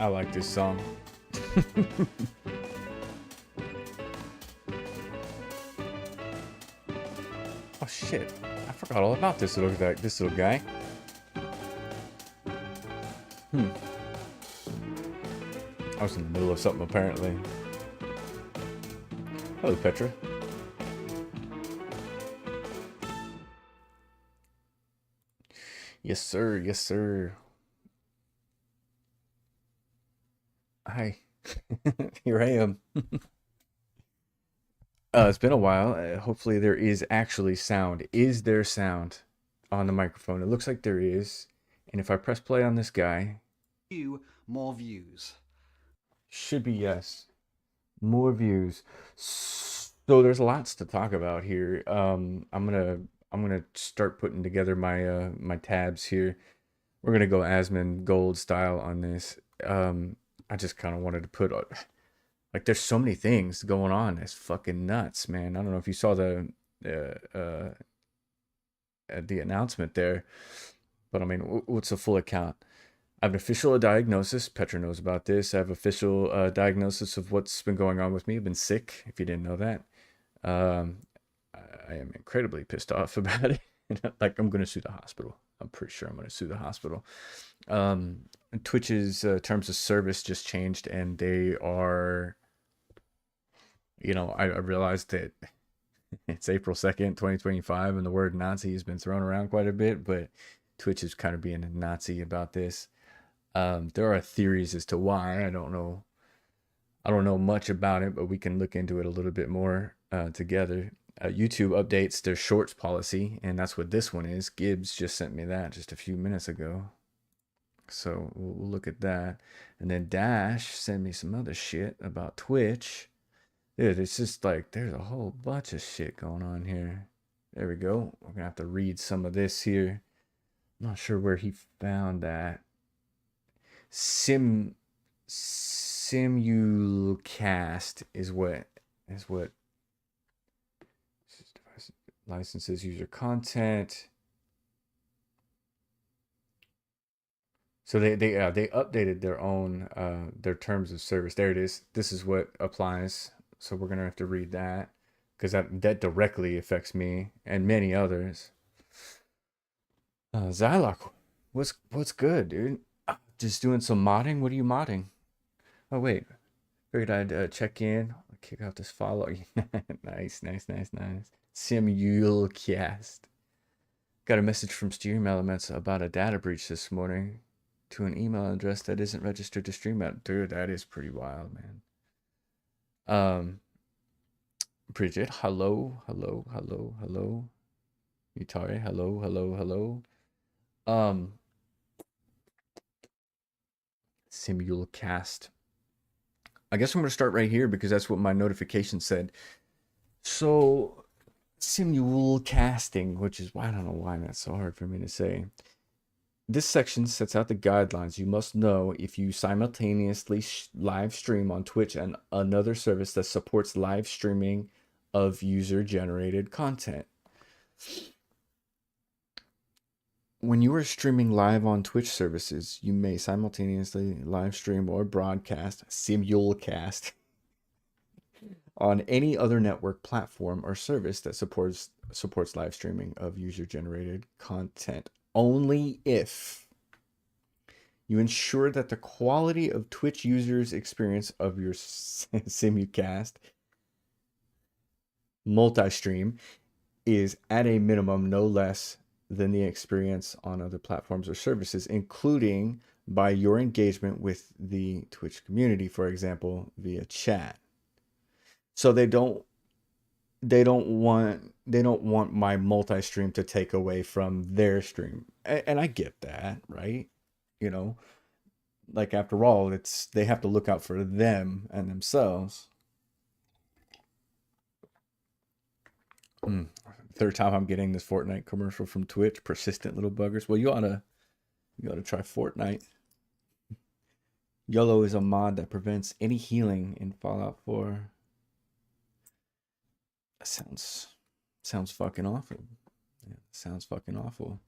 I like this song. Oh shit! I forgot all about this little guy. I was in the middle of something apparently. Hello, Petra. Yes, sir. Yes, sir. Hi. Here I am. It's been a while. Hopefully there is actually sound. Is there sound on the microphone? It looks like there is. And if I press play on this guy, more views. Should be yes. More views. So there's lots to talk about here. I'm gonna start putting together my tabs here. We're gonna go Asmon Gold style on this. I just kind of wanted to put like there's so many things going on. It's fucking nuts, man. I don't know if you saw the announcement there. But I mean, what's a full account? I have an official diagnosis. Petra knows about this. I have official diagnosis of what's been going on with me. I've been sick, if you didn't know that. Um, I am incredibly pissed off about it. Like, I'm going to sue the hospital. I'm pretty sure I'm going to sue the hospital. Um, Twitch's terms of service just changed, and they are, I realized that it's April 2nd, 2025, and the word Nazi has been thrown around quite a bit, but Twitch is kind of being a Nazi about this. There are theories as to why. I don't know much about it, but we can look into it a little bit more together. YouTube updates their shorts policy, and that's what this one is. Gibbs just sent me that just a few minutes ago. So we'll look at that. And then Dash sent me some other shit about Twitch. Dude, it's just like there's a whole bunch of shit going on here. There we go. We're gonna have to read some of this here. I'm not sure where he found that. Simulcast is what licenses user content. So they updated their terms of service. There it is. This is what applies. So we're gonna have to read that because that directly affects me and many others. Zylok, what's good, dude? Just doing some modding. What are you modding? Oh wait, figured I'd check in. Kick out this follow. Nice, nice, nice, nice. Simulcast. Got a message from Stream Elements about a data breach this morning to an email address that isn't registered to stream at. Dude, that is pretty wild, man. Bridget, hello, hello, hello, hello. Utari, hello, hello, hello. Simulcast. I guess I'm gonna start right here because that's what my notification said. So, simulcasting, which is why I don't know why that's so hard for me to say. This section sets out the guidelines you must know if you simultaneously live stream on Twitch and another service that supports live streaming of user-generated content. When you are streaming live on Twitch services, you may simultaneously live stream or broadcast, simulcast, on any other network, platform, or service that supports live streaming of user-generated content, only if you ensure that the quality of Twitch users' experience of your simulcast multi-stream is at a minimum no less than the experience on other platforms or services, including by your engagement with the Twitch community, for example, via chat. So they don't want my multi-stream to take away from their stream. And I get that, right? You know, like after all, they have to look out for them and themselves. Third time I'm getting this Fortnite commercial from Twitch. Persistent little buggers. Well, you ought to try Fortnite. YOLO is a mod that prevents any healing in Fallout 4. That sounds fucking awful. Yeah, sounds fucking awful.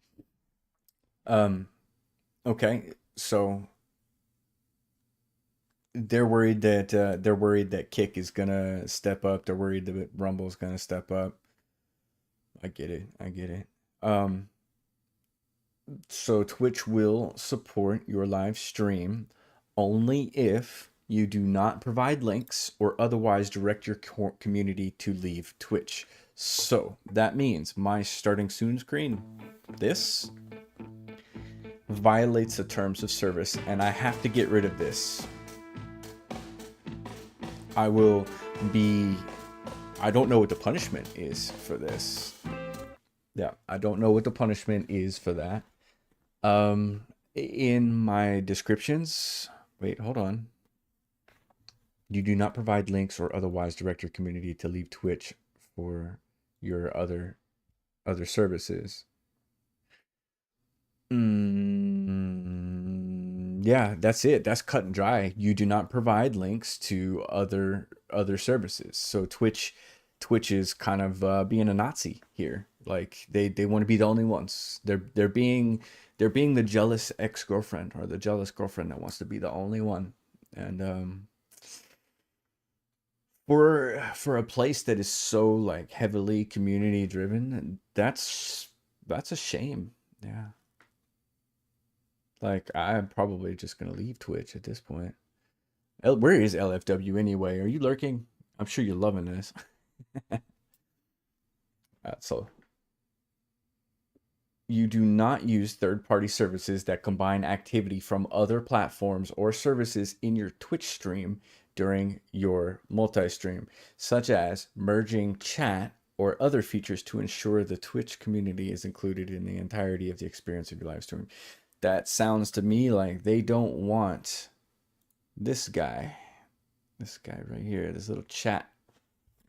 Okay, so they're worried that Kick is gonna step up. They're worried that Rumble's gonna step up. I get it. I get it. So Twitch will support your live stream only if you do not provide links or otherwise direct your community to leave Twitch. So that means my starting soon screen, this violates the terms of service, and I have to get rid of this. I don't know what the punishment is for this. Yeah, I don't know what the punishment is for that. In my descriptions, wait, hold on. You do not provide links or otherwise direct your community to leave Twitch for your other services. Yeah, that's it. That's cut and dry. You do not provide links to other services. So Twitch Twitch is kind of being a Nazi here. Like they want to be the only ones. They're being the jealous ex-girlfriend or the jealous girlfriend that wants to be the only one. And for a place that is so like heavily community driven, that's a shame. Yeah. Like I'm probably just gonna leave Twitch at this point. Where is LFW anyway? Are you lurking? I'm sure you're loving this. So you do not use third-party services that combine activity from other platforms or services in your Twitch stream during your multi-stream, such as merging chat or other features to ensure the Twitch community is included in the entirety of the experience of your live stream. That sounds to me like they don't want this guy, right here, this little chat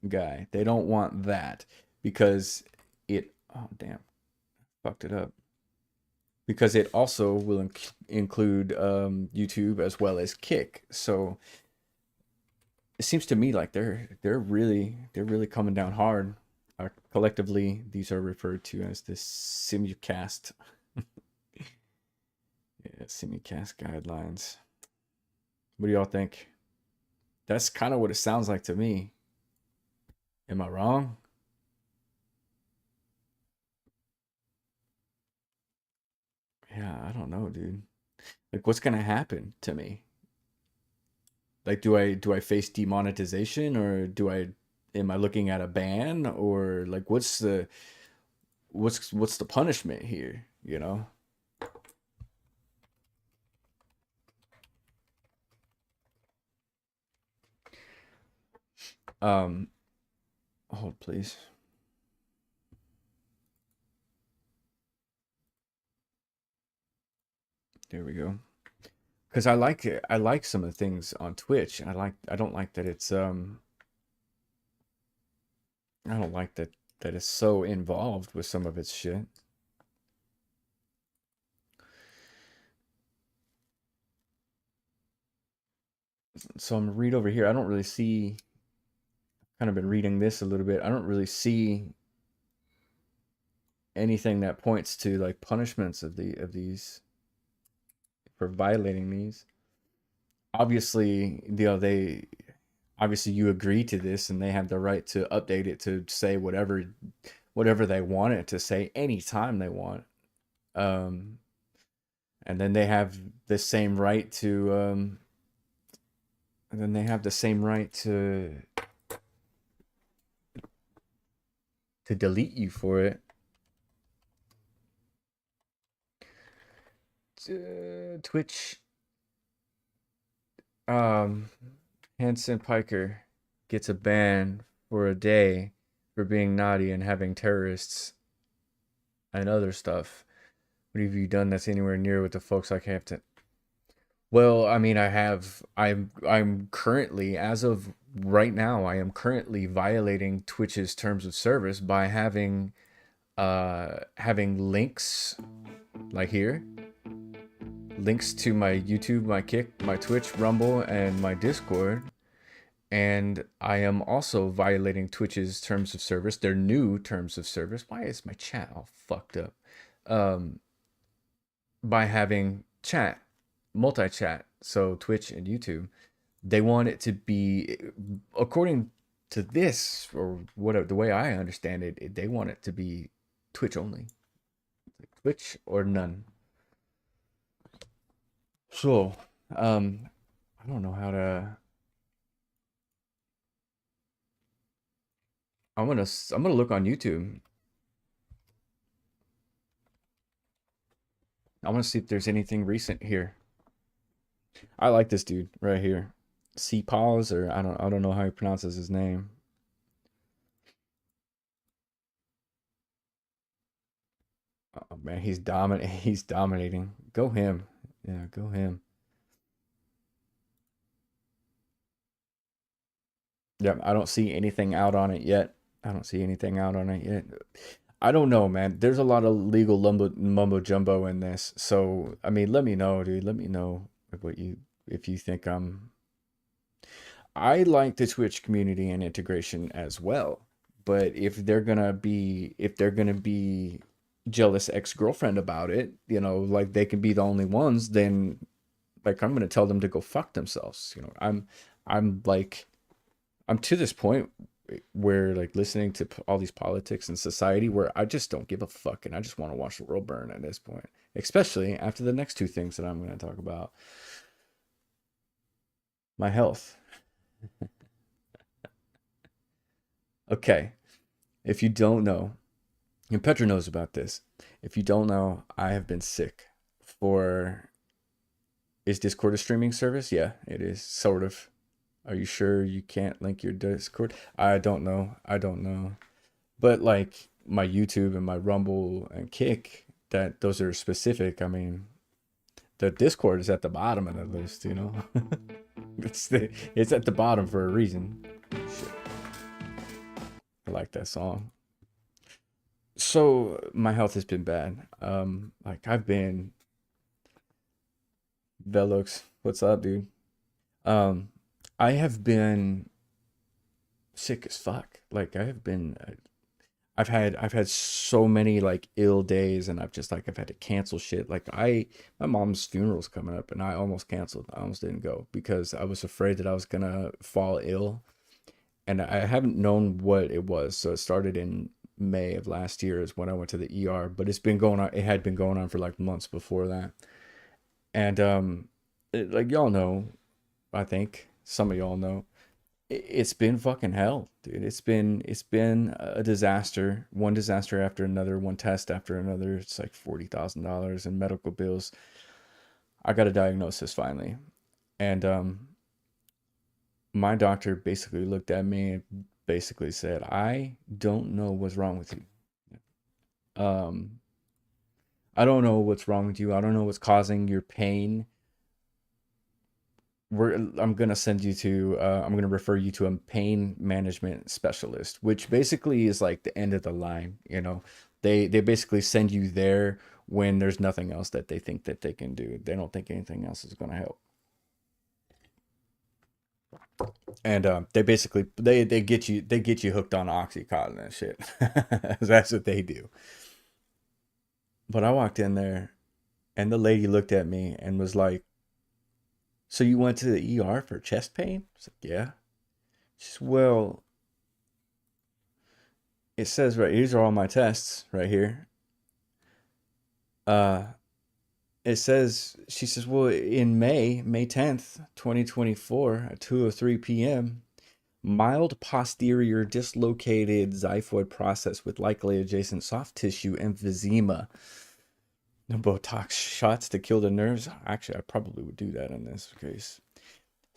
guy. They don't want that because oh damn, fucked it up. Because it also will include YouTube as well as Kick. So it seems to me like they're really coming down hard. Collectively, these are referred to as the simulcast. Yeah, simulcast guidelines. What do y'all think? That's kind of what it sounds like to me. Am I wrong? Yeah, I don't know, dude. Like, what's gonna happen to me? Like, do I face demonetization or do I am I looking at a ban or like what's the punishment here? You know? Um, hold please. There we go. Because I like it. I like some of the things on Twitch. I don't like that it's I don't like that it's so involved with some of its shit. So I'm gonna read over here. I don't really see kind of been reading this a little bit. I don't really see anything that points to like punishments of these for violating these. Obviously, they obviously you agree to this and they have the right to update it to say whatever they want it to say anytime they want. Um, and then they have the same right to and then they have the same right to delete you for it. Twitch um Hanson Piker gets a ban for a day for being naughty and having terrorists and other stuff. What have you done that's anywhere near what the folks like have to? Well, I mean, I'm currently, as of right now, I am currently violating Twitch's terms of service by having links like here, links to my YouTube, my Kick, my Twitch, Rumble, and my Discord. And I am also violating Twitch's terms of service, their new terms of service. Why is my chat all fucked up? Um, by having chat, multi chat, so Twitch and YouTube. They want it to be, according to this, or what the way I understand it, they want it to be Twitch only. Twitch or none. So, I don't know how to. I'm gonna look on YouTube. I want to see if there's anything recent here. I like this dude right here. C Pause or I don't know how he pronounces his name. Oh man, he's dominating. Go him. Yeah, go him. Yep, I don't see anything out on it yet. I don't see anything out on it yet. I don't know, man. There's a lot of legal mumbo jumbo in this. So, I mean, let me know, dude. Let me know if you think I like the Twitch community and integration as well. But if they're gonna be jealous ex-girlfriend about it, like they can be the only ones, then like I'm gonna tell them to go fuck themselves. I'm like I'm to this point where like listening to all these politics and society where I just don't give a fuck and I just want to watch the world burn at this point, especially after the next two things that I'm going to talk about. My health. Okay, if you don't know, and Petra knows about this. If you don't know, I have been sick for. Is Discord a streaming service? Yeah, it is, sort of. Are you sure you can't link your Discord? I don't know. I don't know. But like my YouTube and my Rumble and Kick, that those are specific. I mean, the Discord is at the bottom of the list. It's at the bottom for a reason. Shit, I like that song. So my health has been bad. Like I've been Velux. What's up, dude? Um, I have been sick as fuck. Like I have been I've had so many like ill days and I've had to cancel shit. Like my mom's funeral's coming up and I almost canceled. I almost didn't go because I was afraid that I was gonna fall ill and I haven't known what it was. So it started in May of last year is when I went to the ER, but it had been going on for like months before that. And like y'all know, I think some of y'all know it's been fucking hell, dude. It's been a disaster, one disaster after another, one test after another. It's like $40,000 in medical bills. I got a diagnosis finally, and my doctor basically looked at me and basically said, "I don't know what's wrong with you. Um, I don't know what's wrong with you. I don't know what's causing your pain. I'm gonna refer you to a pain management specialist, which basically is like the end of the line. They basically send you there when there's nothing else that they think that they can do. They don't think anything else is gonna help. And they get you hooked on Oxycontin and shit. That's what they do. But I walked in there and the lady looked at me and was like, "So you went to the ER for chest pain?" I was like, "Yeah." She says, "Well, it says right these are all my tests right here. Uh, it says she says, well, in May 10th, 2024, at 2:03 p.m., mild posterior dislocated xiphoid process with likely adjacent soft tissue emphysema. No Botox shots to kill the nerves. Actually, I probably would do that in this case.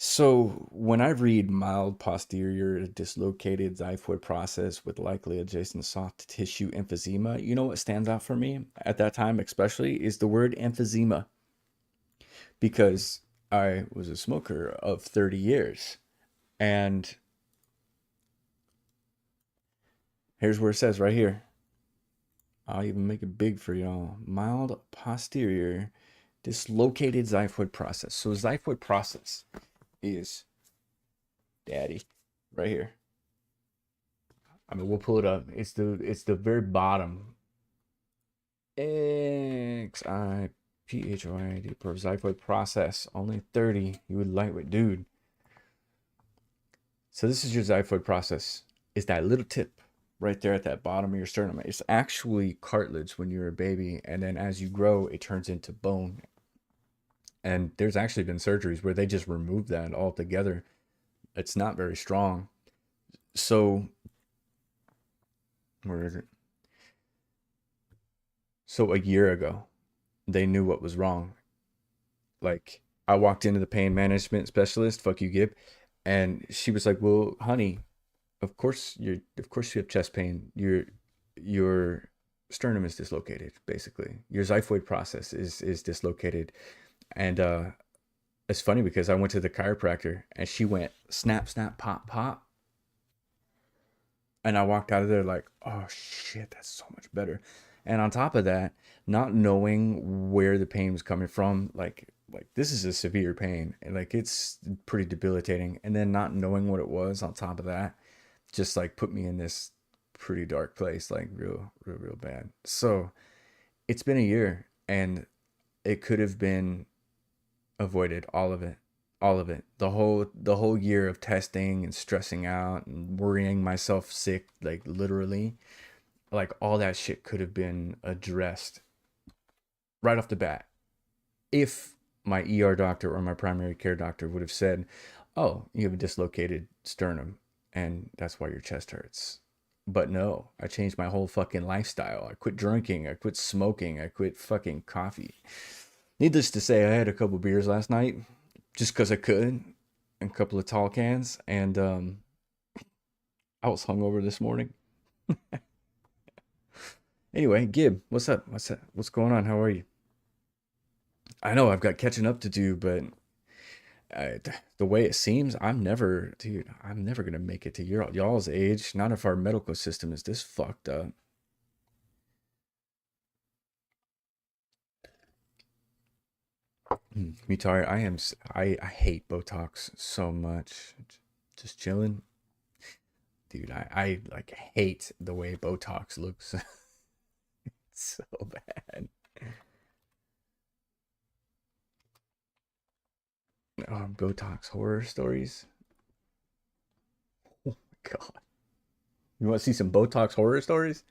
So when I read mild posterior dislocated xiphoid process with likely adjacent soft tissue emphysema, you know what stands out for me at that time, especially, is the word emphysema because I was a smoker of 30 years. And here's where it says right here. I'll even make it big for y'all. Mild posterior dislocated xiphoid process. So xiphoid process is daddy right here. I mean, we'll pull it up. It's the very bottom. XIPHOID per xiphoid process. Only 30. You would lightweight, dude. So this is your xiphoid process. It's that little tip right there at that bottom of your sternum. It's actually cartilage when you're a baby, and then as you grow, it turns into bone. And there's actually been surgeries where they just remove that altogether. It's not very strong. So where is it? So a year ago, they knew what was wrong. Like I walked into the pain management specialist, fuck you, Gib, and she was like, "Well, honey, of course you have chest pain. Your sternum is dislocated, basically. Your xiphoid process is dislocated." And it's funny because I went to the chiropractor and she went snap, snap, pop, pop. And I walked out of there like, oh shit, that's so much better. And on top of that, not knowing where the pain was coming from, like this is a severe pain and like it's pretty debilitating. And then not knowing what it was on top of that, just like put me in this. pretty dark place, like real bad. So it's been a year, and it could have been avoided, all of it. All of it. The whole year of testing and stressing out and worrying myself sick, like literally, like all that shit could have been addressed right off the bat if my ER doctor or my primary care doctor would have said, "Oh, you have a dislocated sternum and that's why your chest hurts." But no, I changed my whole fucking lifestyle. I quit drinking, I quit smoking, I quit fucking coffee. Needless to say, I had a couple beers last night just because I could, and a couple of tall cans, and I was hungover this morning. Anyway, Gib, what's up? What's up? What's going on? How are you? I know I've got catching up to do, but the way it seems, dude, I'm never gonna make it to y'all's age. Not if our medical system is this fucked up. Mitari, I hate Botox so much. Just chilling, dude. I like hate the way Botox looks. So bad. Botox horror stories. Oh my god. You want to see some Botox horror stories?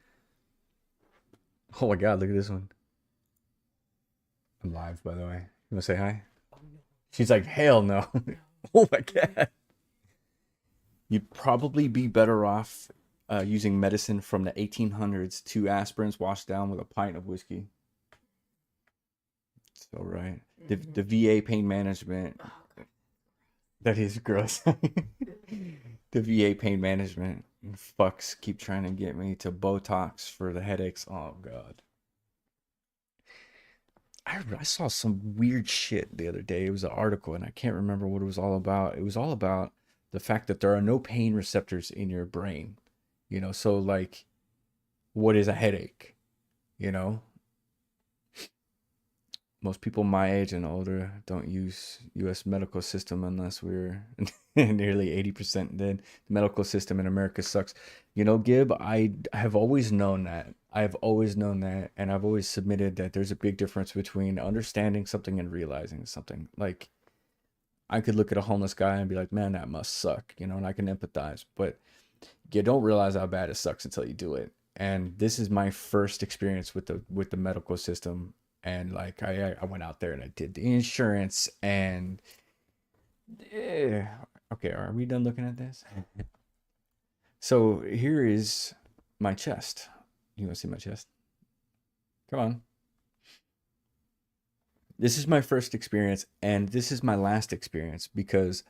Oh my god, look at this one. I'm live, by the way. You want to say hi? She's like, hell no. Oh my god. You'd probably be better off using medicine from the 1800s, two aspirins washed down with a pint of whiskey. So right. The VA pain management. That is gross. The VA pain management fucks keep trying to get me to Botox for the headaches. Oh god. I saw some weird shit the other day. It was an article and I can't remember what it was all about. It was all about the fact that there are no pain receptors in your brain. So like what is a headache? You know? Most people my age and older don't use US medical system unless we're nearly 80% dead. The medical system in America sucks. Gib, I have always known that. I've always known that, and I've always submitted that there's a big difference between understanding something and realizing something. Like I could look at a homeless guy and be like, "Man, that must suck," and I can empathize, but you don't realize how bad it sucks until you do it. And this is my first experience with the medical system. And like I went out there and I did the insurance and okay, are we done looking at this? So here is my chest. You want to see my chest? Come on. This is my first experience and this is my last experience because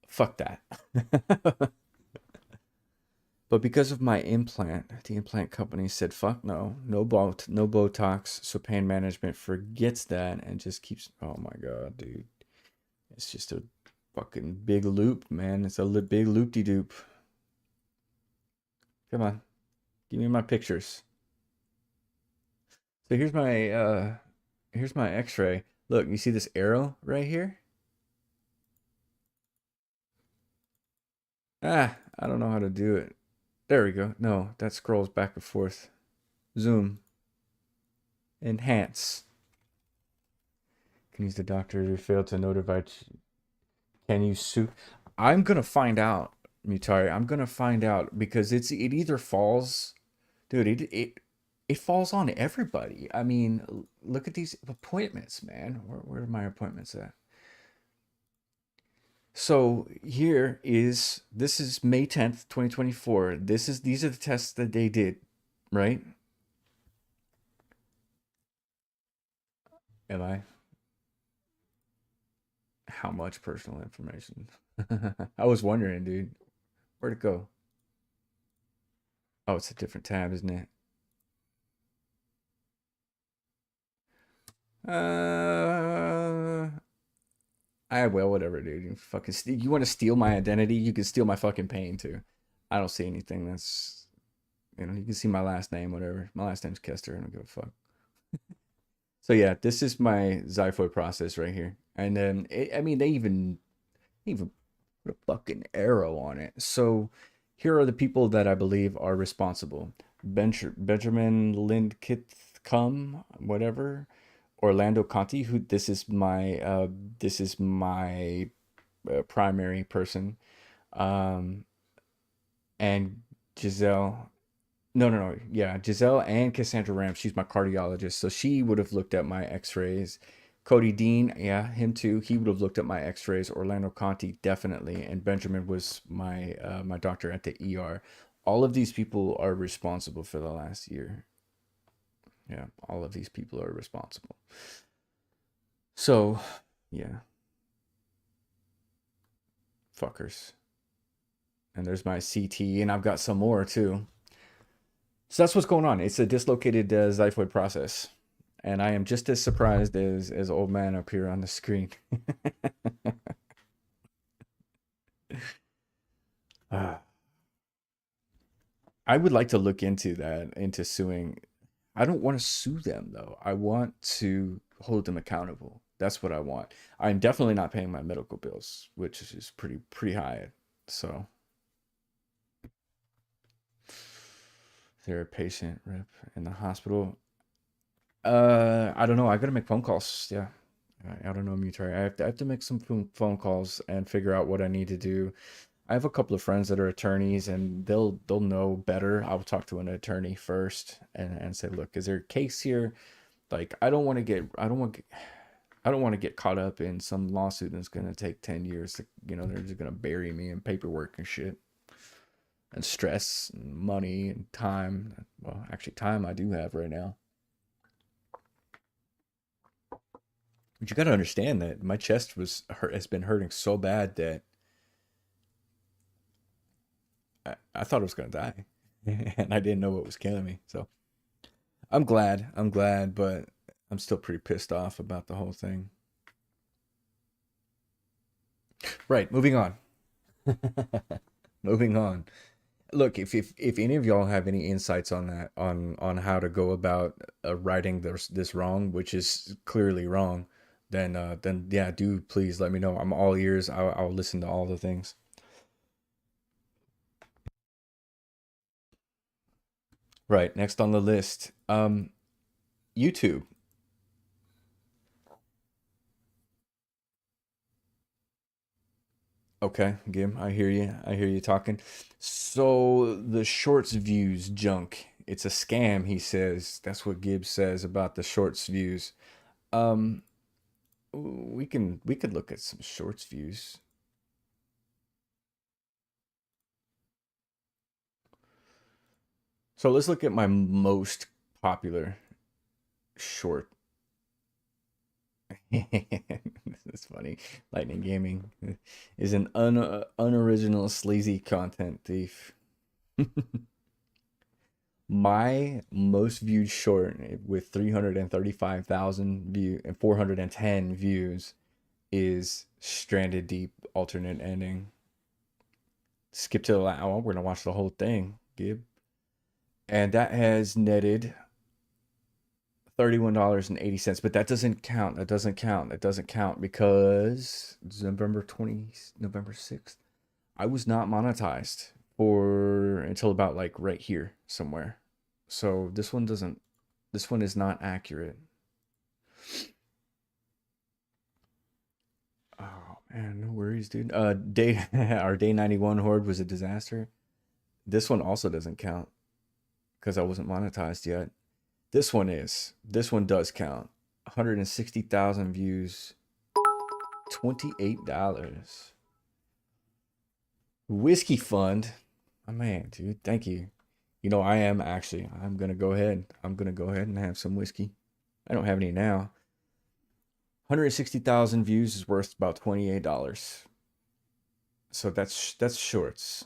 fuck that. But because of my implant, the implant company said, "Fuck no, no Botox." So pain management forgets that and just keeps. Oh my god, dude, it's just a fucking big loop, man. It's a big loop de doop. Come on, give me my pictures. So here's my X-ray. Look, you see this arrow right here? I don't know how to do it. There we go. No, that scrolls back and forth. Zoom. Enhance. Can use the doctor who failed to notify. Can you sue? I'm gonna find out, Mutari. I'm gonna find out because it either falls, dude. It falls on everybody. I mean, look at these appointments, man. Where are my appointments at? So this is May 10th, 2024. These are the tests that they did, right? Am I? How much personal information? I was wondering, dude. Where'd it go? Oh, it's a different tab, isn't it? Uh, well, whatever, dude. You want to steal my identity? You can steal my fucking pain too. I don't see anything that's, you can see my last name, whatever. My last name's Kester. I don't give a fuck. So yeah, this is my xiphoid process right here. And then, I mean, they even put a fucking arrow on it. So Here are the people that I believe are responsible: Benjamin Lindkithcom, whatever, Orlando Conti, who this is my primary person, um, and Giselle. No, no, no. Yeah, Giselle and Cassandra Ram. She's my cardiologist, so she would have looked at my X-rays. Cody Dean, yeah, him too. He would have looked at my X-rays. Orlando Conti, definitely, and Benjamin was my doctor at the ER. All of these people are responsible for the last year. Yeah, all of these people are responsible. So, yeah, fuckers. And there's my CT, and I've got some more too. So that's what's going on. It's a dislocated xiphoid process, and I am just as surprised as old man up here on the screen. uh, I would like to look into that, into suing. I don't want to sue them though. I want to hold them accountable. That's what I want. I'm definitely not paying my medical bills, which is pretty high. So, they're a patient rep in the hospital. I don't know. I gotta make phone calls. Yeah, I don't know, Mutare. I have to make some phone calls and figure out what I need to do. I have a couple of friends that are attorneys, and they'll know better. I'll talk to an attorney first and say, look, is there a case here? Like, I don't want to get caught up in some lawsuit that's gonna take 10 years. They're just gonna bury me in paperwork and shit, and stress and money and time. Well, actually, time I do have right now. But you got to understand that my chest has been hurting so bad that I thought I was gonna die, and I didn't know what was killing me. So I'm glad, but I'm still pretty pissed off about the whole thing. Right, moving on. Moving on. Look, if any of y'all have any insights on that, on how to go about righting this wrong, which is clearly wrong, then yeah, do please let me know. I'm all ears. I'll listen to all the things. Right, next on the list, YouTube. Okay, Gim, I hear you. I hear you talking. So the shorts views junk. It's a scam, he says. That's what Gibbs says about the shorts views. Um, we could look at some shorts views. So let's look at my most popular short. This is funny. Lightning Gaming is an unoriginal sleazy content thief. My most viewed short with 335,000 view and 410 views is Stranded Deep alternate ending. Skip to the last. Oh, we're gonna watch the whole thing, Gib. And that has netted $31.80, but that doesn't count. That doesn't count. That doesn't count because it's November 6th. I was not monetized for until about like right here somewhere. So this one is not accurate. Oh man, no worries, dude. Our day 91 horde was a disaster. This one also doesn't count because I wasn't monetized yet. This one is. This one does count. 160,000 views. $28. Whiskey Fund. Oh man, dude, thank you. I'm gonna go ahead. I'm gonna go ahead and have some whiskey. I don't have any now. 160,000 views is worth about $28. So that's shorts.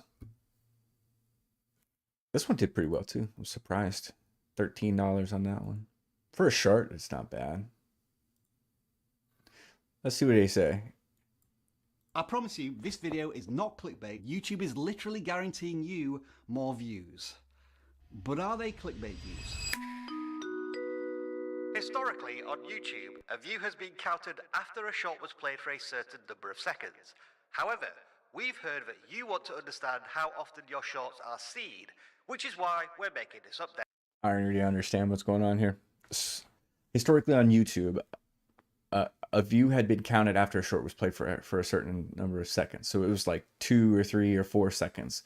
This one did pretty well too. I'm surprised. $13 on that one. For a short, it's not bad. Let's see what they say. I promise you, this video is not clickbait. YouTube is literally guaranteeing you more views. But are they clickbait views? Historically, on YouTube, a view has been counted after a shot was played for a certain number of seconds. However, we've heard that you want to understand how often your shorts are seen, which is why we're making this update. I already understand what's going on here. Historically on YouTube, a view had been counted after a short was played for a certain number of seconds. So it was like 2 or 3 or 4 seconds.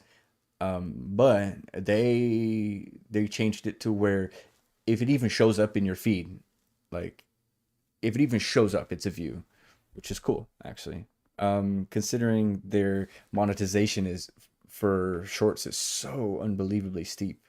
But they changed it to where if it even shows up in your feed, like if it even shows up, it's a view, which is cool actually. Considering their monetization is for shorts is so unbelievably steep.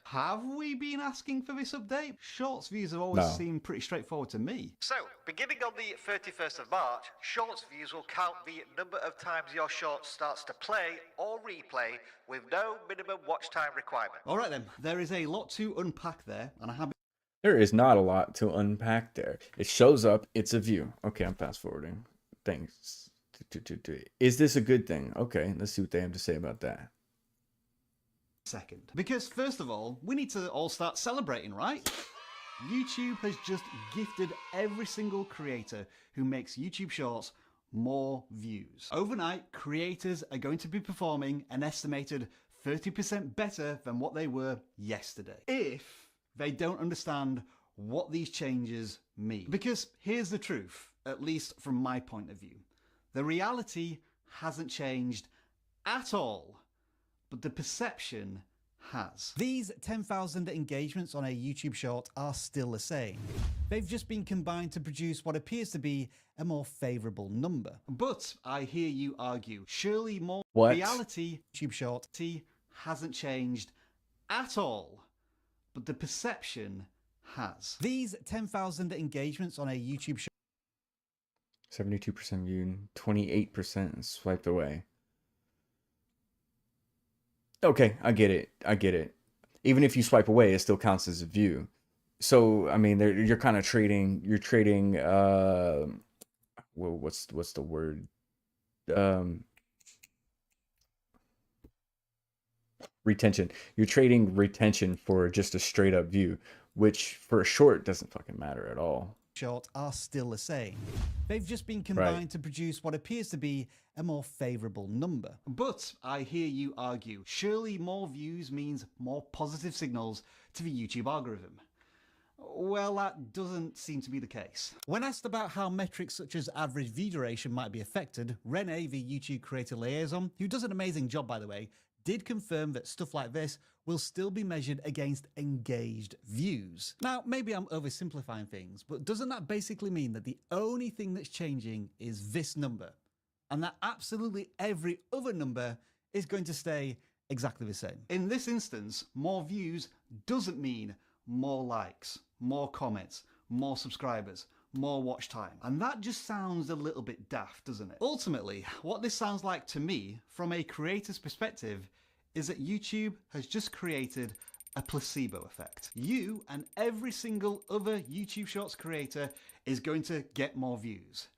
Have we been asking for this update? Shorts views have always seemed pretty straightforward to me. So, beginning on the 31st of March, Shorts views will count the number of times your short starts to play or replay with no minimum watch time requirement. Alright then, there is a lot to unpack there, and I have... There is not a lot to unpack there. It shows up, it's a view. Okay, I'm fast forwarding. Thanks. Is this a good thing? Okay, let's see what they have to say about that. Second. Because first of all, we need to all start celebrating, right? YouTube has just gifted every single creator who makes YouTube Shorts more views. Overnight, creators are going to be performing an estimated 30% better than what they were yesterday, if they don't understand what these changes mean. Because here's the truth, at least from my point of view. The reality hasn't changed at all, but the perception has. These 10,000 engagements on a YouTube short are still the same. They've just been combined to produce what appears to be a more favourable number. But I hear you argue, surely more reality YouTube short hasn't changed at all, but the perception has. These 10,000 engagements on a YouTube short 72% viewed, 28% swiped away. Okay, I get it. I get it. Even if you swipe away, it still counts as a view. So, I mean, you're kind of trading, well, what's the word? Retention. You're trading retention for just a straight up view, which for a short doesn't fucking matter at all. Short are still the same. They've just been combined to produce what appears to be a more favourable number. But I hear you argue, surely more views means more positive signals to the YouTube algorithm. Well, that doesn't seem to be the case. When asked about how metrics such as average view duration might be affected, Renee, the YouTube creator liaison, who does an amazing job by the way, did confirm that stuff like this will still be measured against engaged views. Now, maybe I'm oversimplifying things, but doesn't that basically mean that the only thing that's changing is this number, and that absolutely every other number is going to stay exactly the same? In this instance, more views doesn't mean more likes, more comments, more subscribers, more watch time. And that just sounds a little bit daft, doesn't it? Ultimately, what this sounds like to me, from a creator's perspective, is that YouTube has just created a placebo effect. You and every single other YouTube Shorts creator is going to get more views,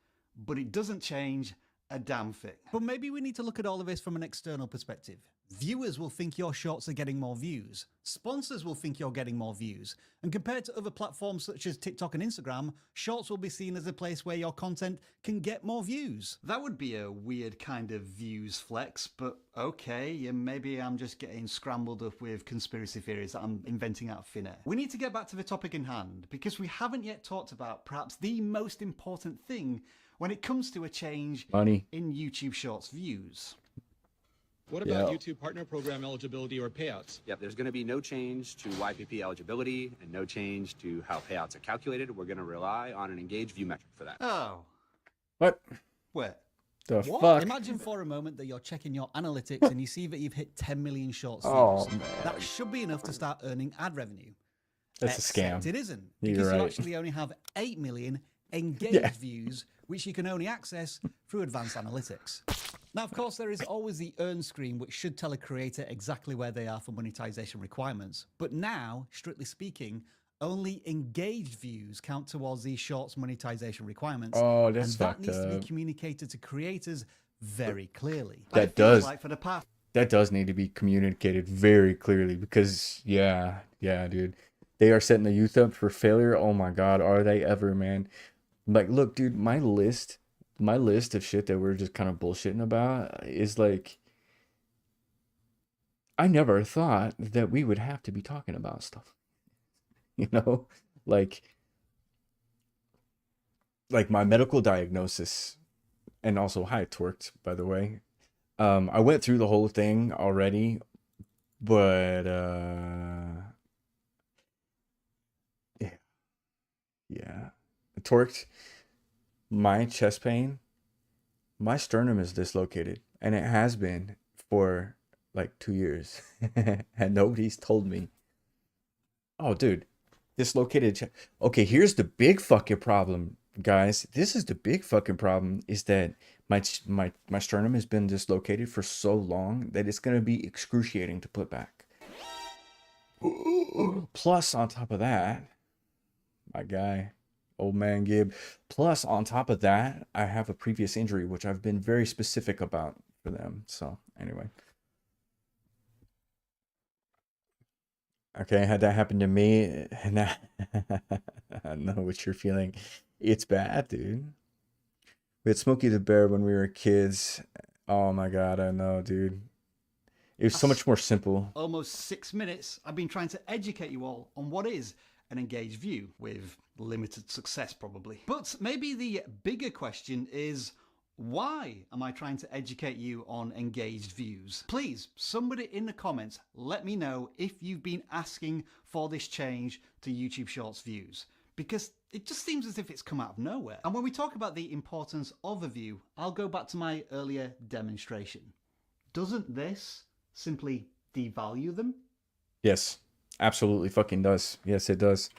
but it doesn't change a damn thing. But maybe we need to look at all of this from an external perspective. Viewers will think your shorts are getting more views. Sponsors will think you're getting more views. And compared to other platforms such as TikTok and Instagram, shorts will be seen as a place where your content can get more views. That would be a weird kind of views flex, but okay, and maybe I'm just getting scrambled up with conspiracy theories that I'm inventing out of thin air. We need to get back to the topic in hand, because we haven't yet talked about perhaps the most important thing when it comes to a change in YouTube Shorts views. What about YouTube Partner Program eligibility or payouts? Yep, there's going to be no change to YPP eligibility and no change to how payouts are calculated. We're going to rely on an engaged view metric for that. Oh. What? Where? The fuck? Imagine for a moment that you're checking your analytics and you see that you've hit 10 million shorts views. Oh, man. That should be enough to start earning ad revenue. That's a scam. It isn't, You're because right. you actually only have 8 million engaged views, which you can only access through advanced analytics. Now, of course, there is always the earn screen, which should tell a creator exactly where they are for monetization requirements. But now, strictly speaking, only engaged views count towards these shorts monetization requirements. Oh, that's and that fucked needs to up. be communicated to creators very clearly. That does need to be communicated very clearly, because yeah, dude, they are setting the youth up for failure. Oh my god, are they ever, man? Like, look, dude, my list my list of shit that we're just kind of bullshitting about is like, I never thought that we would have to be talking about stuff, you know, like my medical diagnosis, and also hi Torqued, by the way. I went through the whole thing already, but yeah, yeah. Torqued, my chest pain, my sternum is dislocated, and it has been for like 2 years, and nobody's told me. Oh, dude, dislocated. Okay, here's the big fucking problem, guys. This is the big fucking problem: is that my sternum has been dislocated for so long that it's gonna be excruciating to put back. Plus, on top of that, my guy, old man Gib. Plus, on top of that, I have a previous injury, which I've been very specific about for them. So, anyway. Okay, had that happen to me, and I know what you're feeling. It's bad, dude. We had Smokey the Bear when we were kids. Oh my God, I know, dude. It was so much more simple. Almost 6 minutes, I've been trying to educate you all on what is an engaged view, with limited success probably. But maybe the bigger question is, why am I trying to educate you on engaged views? Please, somebody in the comments, let me know if you've been asking for this change to YouTube Shorts views, because it just seems as if it's come out of nowhere. And when we talk about the importance of a view, I'll go back to my earlier demonstration. Doesn't this simply devalue them? Yes, absolutely fucking does. Yes, it does.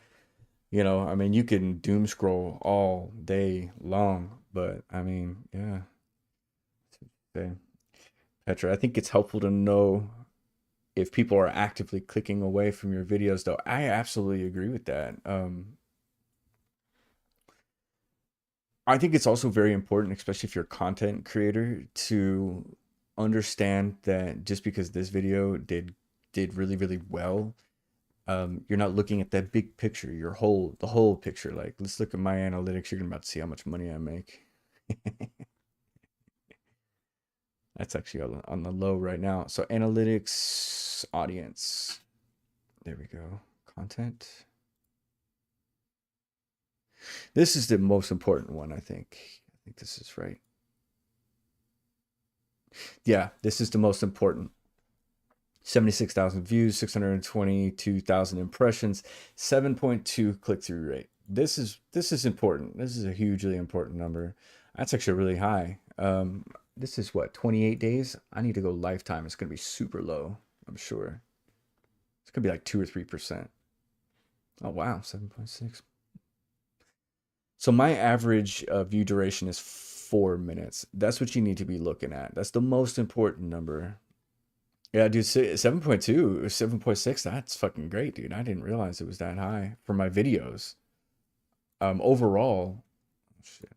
You know, I mean, you can doom scroll all day long, but I mean, yeah. Okay. Petra, I think it's helpful to know if people are actively clicking away from your videos, though. I absolutely agree with that. I think it's also very important, especially if you're a content creator, to understand that just because this video did really, really well, you're not looking at that big picture, the whole picture. Like, let's look at my analytics. You're about to see how much money I make. That's actually on the low right now. So analytics, audience. There we go. Content. This is the most important one, I think. I think this is right. Yeah, this is the most important. 76,000 views, 622,000 impressions, 7.2 click-through rate. This is important. This is a hugely important number. That's actually really high. This is what, 28 days? I need to go lifetime. It's gonna be super low, I'm sure. It's gonna be like 2 or 3%. Oh wow, 7.6. So my average view duration is 4 minutes. That's what you need to be looking at. That's the most important number. Yeah, dude, 7.2, 7.6, that's fucking great, dude. I didn't realize it was that high for my videos. Overall, oh, shit.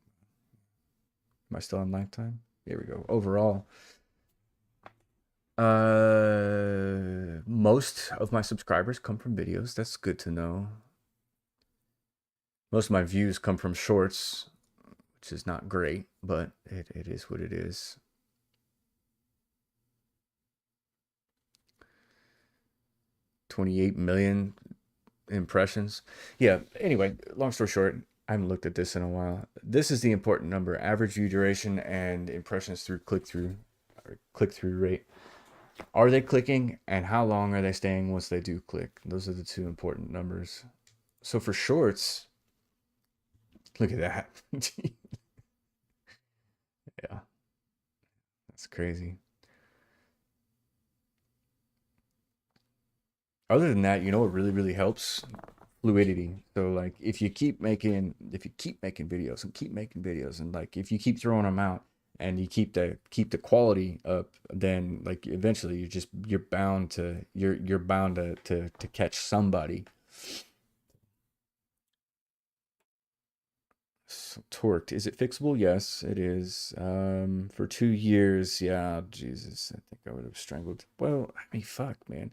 Am I still on lifetime? Here we go. Overall, most of my subscribers come from videos. That's good to know. Most of my views come from shorts, which is not great, but it is what it is. 28 million impressions. Yeah, anyway, long story short, I haven't looked at this in a while. This is the important number: average view duration and impressions through click-through rate. Are they clicking, and how long are they staying once they do click? Those are the two important numbers. So for shorts, look at that. Yeah, that's crazy. Other than that, you know what really, really helps? Fluidity. So like if you keep making videos and keep making videos, and like if you keep throwing them out and you keep the quality up, then like eventually you're bound to catch somebody. So, Torqued, is it fixable? Yes, it is. For 2 years, yeah, Jesus, I think I would have strangled. Well, I mean, fuck, man.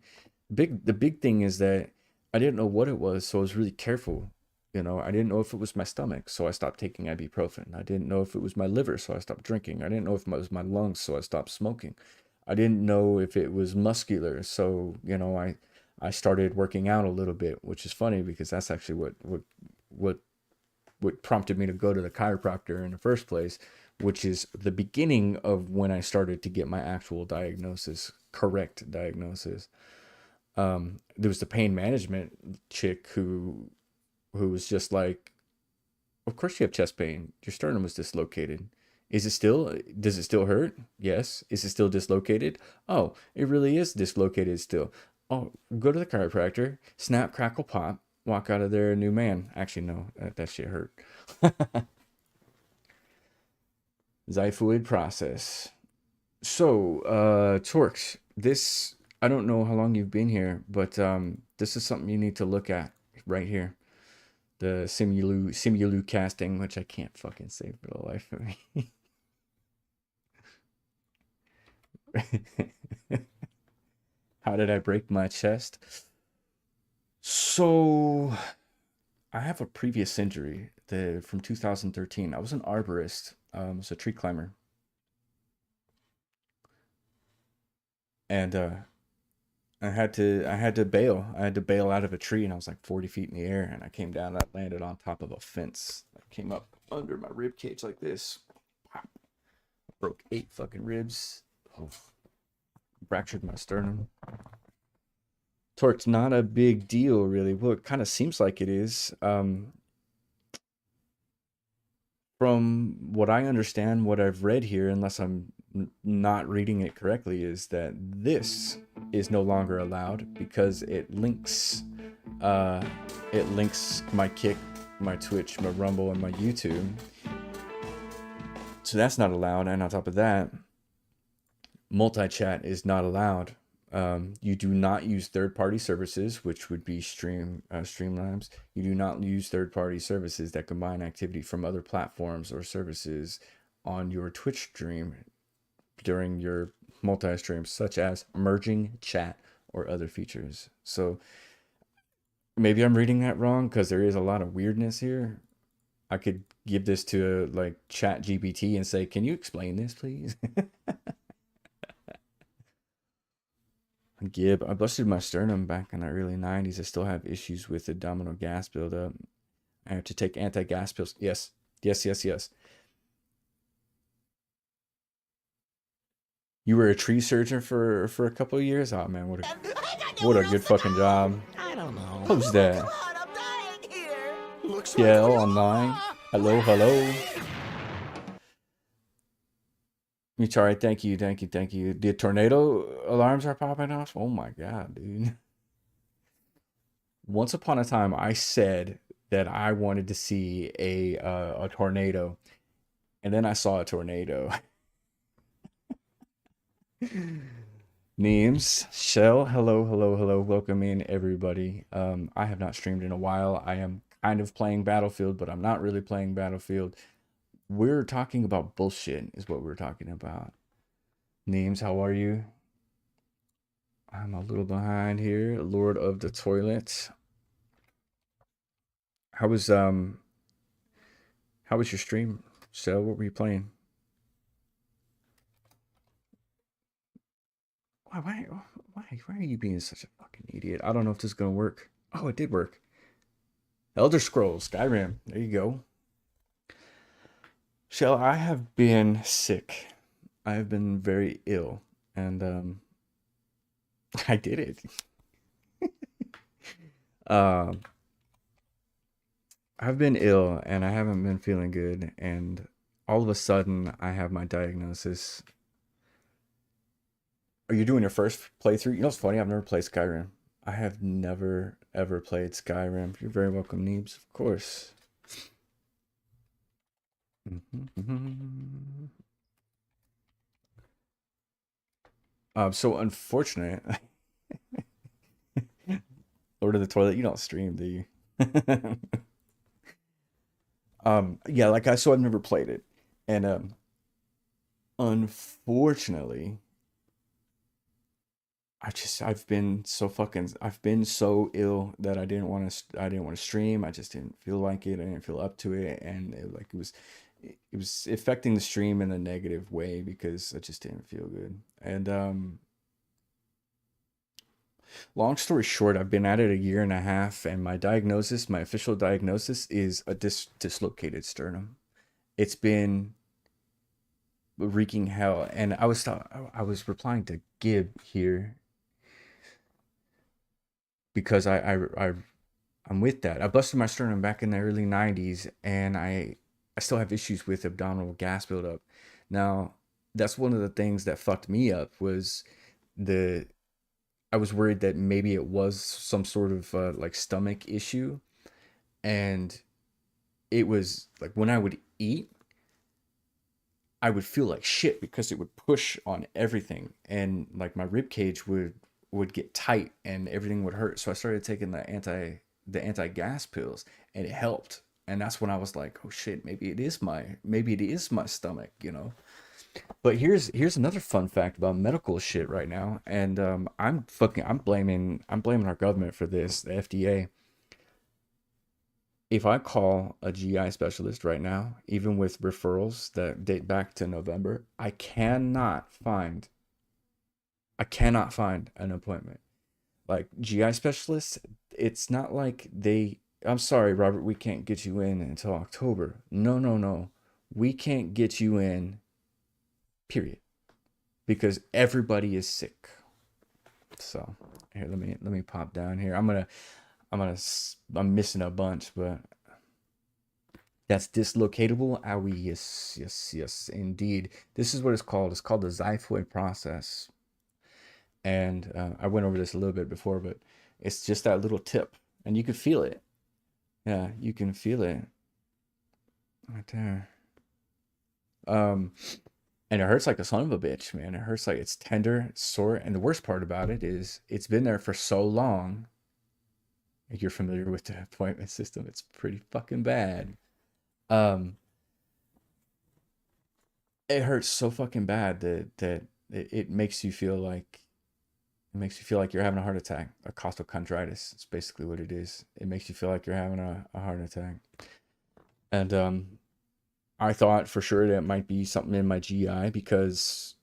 The big thing is that I didn't know what it was, so I was really careful. You know, I didn't know if it was my stomach, so I stopped taking ibuprofen. I didn't know if it was my liver, so I stopped drinking. I didn't know if it was my lungs, so I stopped smoking. I didn't know if it was muscular, so I started working out a little bit, which is funny because that's actually what what prompted me to go to the chiropractor in the first place, which is the beginning of when I started to get my actual diagnosis, correct diagnosis. There was the pain management chick who was just like, of course you have chest pain. Your sternum was dislocated. Does it still hurt? Yes. Is it still dislocated? Oh, it really is dislocated still. Oh, go to the chiropractor, snap, crackle, pop, walk out of there a new man. Actually, no, that shit hurt. Xiphoid process. So, Torx, I don't know how long you've been here, but this is something you need to look at right here. The Simulu casting, which I can't fucking say for the life of me. How did I break my chest? So, I have a previous injury from 2013. I was an arborist. I was a tree climber. And I had to bail. I had to bail out of a tree, and I was like 40 feet in the air, and I came down. I landed on top of a fence. I came up under my rib cage like this. Broke 8 fucking ribs. Oh, fractured my sternum. Torque's not a big deal, really. Well, it kind of seems like it is. From what I understand, what I've read here, unless I'm not reading it correctly, is that this is no longer allowed because it links my Kick, my Twitch, my Rumble, and my YouTube. So that's not allowed. And on top of that, multi-chat is not allowed. You do not use third-party services, which would be Streamlabs. You do not use third-party services that combine activity from other platforms or services on your Twitch stream during your multi-streams, such as merging chat or other features. So maybe I'm reading that wrong because there is a lot of weirdness here. I could give this to like Chat GPT and say, "Can you explain this, please?" Gib, I busted my sternum back in the early 90s. I still have issues with abdominal gas buildup. I have to take anti-gas pills. Yes, yes, yes, yes. You were a tree surgeon for a couple of years? Oh man, what a good fucking job. I don't know. Who's that? Come on, I'm dying here. Looks Yeah, like we online. Hello, hello. Sorry, thank you. The tornado alarms are popping off. Oh my god, dude. Once upon a time, I said that I wanted to see a tornado, and then I saw a tornado. Memes, Shell, hello, welcome in everybody. I have not streamed in a while. I am kind of playing Battlefield, but I'm not really playing Battlefield. We're talking about bullshit is what we're talking about. Names, how are you? I'm a little behind here. Lord of the Toilet. How was your stream? So what were you playing? Why are you being such a fucking idiot? I don't know if this is gonna work. Oh, it did work. Elder Scrolls, Skyrim. There you go. Shell, I have been sick. I have been very ill, and I did it. I've been ill and I haven't been feeling good, and all of a sudden I have my diagnosis. Are you doing your first playthrough? You know what's funny? I've never played Skyrim. I have never ever played Skyrim. You're very welcome, Neebs, of course. So unfortunate. Lord of the Toilet, you don't stream, do you? Yeah, so I've never played it. And unfortunately, I've been so ill that I didn't want to stream. I just didn't feel like it. I didn't feel up to it, and it was affecting the stream in a negative way because I just didn't feel good. And long story short, I've been at it a year and a half, and my official diagnosis is a dislocated sternum. It's been wreaking hell, and I was replying to Gib here because I'm with that. I busted my sternum back in the early 90s, and I still have issues with abdominal gas buildup. Now, that's one of the things that fucked me up was the I was worried that maybe it was some sort of like stomach issue, and it was like when I would eat, I would feel like shit because it would push on everything, and like my rib cage would get tight and everything would hurt. So I started taking the anti gas pills, and it helped. And that's when I was like, oh shit, maybe it is my stomach, you know. But here's another fun fact about medical shit right now, and I'm blaming our government for this, the FDA. If I call a GI specialist right now, even with referrals that date back to November, I cannot find an appointment. Like GI specialists, it's not like I'm sorry, Robert, we can't get you in until October. No, no, no. We can't get you in, period. Because everybody is sick. So here, let me pop down here. I'm missing a bunch, but that's dislocatable. Owie, yes, yes, yes, indeed. This is what it's called. It's called the xiphoid process. And I went over this a little bit before, but it's just that little tip, and you can feel it. Yeah, you can feel it right there. And it hurts like a son of a bitch, man. It hurts like it's tender, it's sore, and the worst part about it is it's been there for so long. If you're familiar with the appointment system, it's pretty fucking bad. Um, it hurts so fucking bad that it makes you feel like you're having a heart attack, a costochondritis. It's basically what it is. It makes you feel like you're having a heart attack. And I thought for sure that it might be something in my GI because,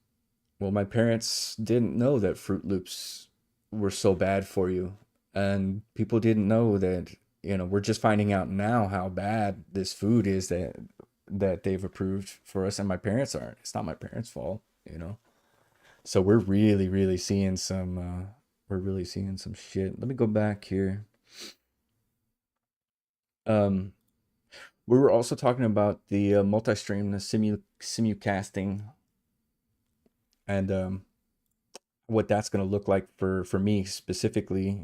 well, my parents didn't know that Fruit Loops were so bad for you. And people didn't know that, you know, we're just finding out now how bad this food is that they've approved for us, and my parents aren't. It's not my parents' fault, you know. So we're really seeing some shit. Let me go back here. Um we were also talking about the multi-stream, the simulcasting, and what that's going to look like for me specifically,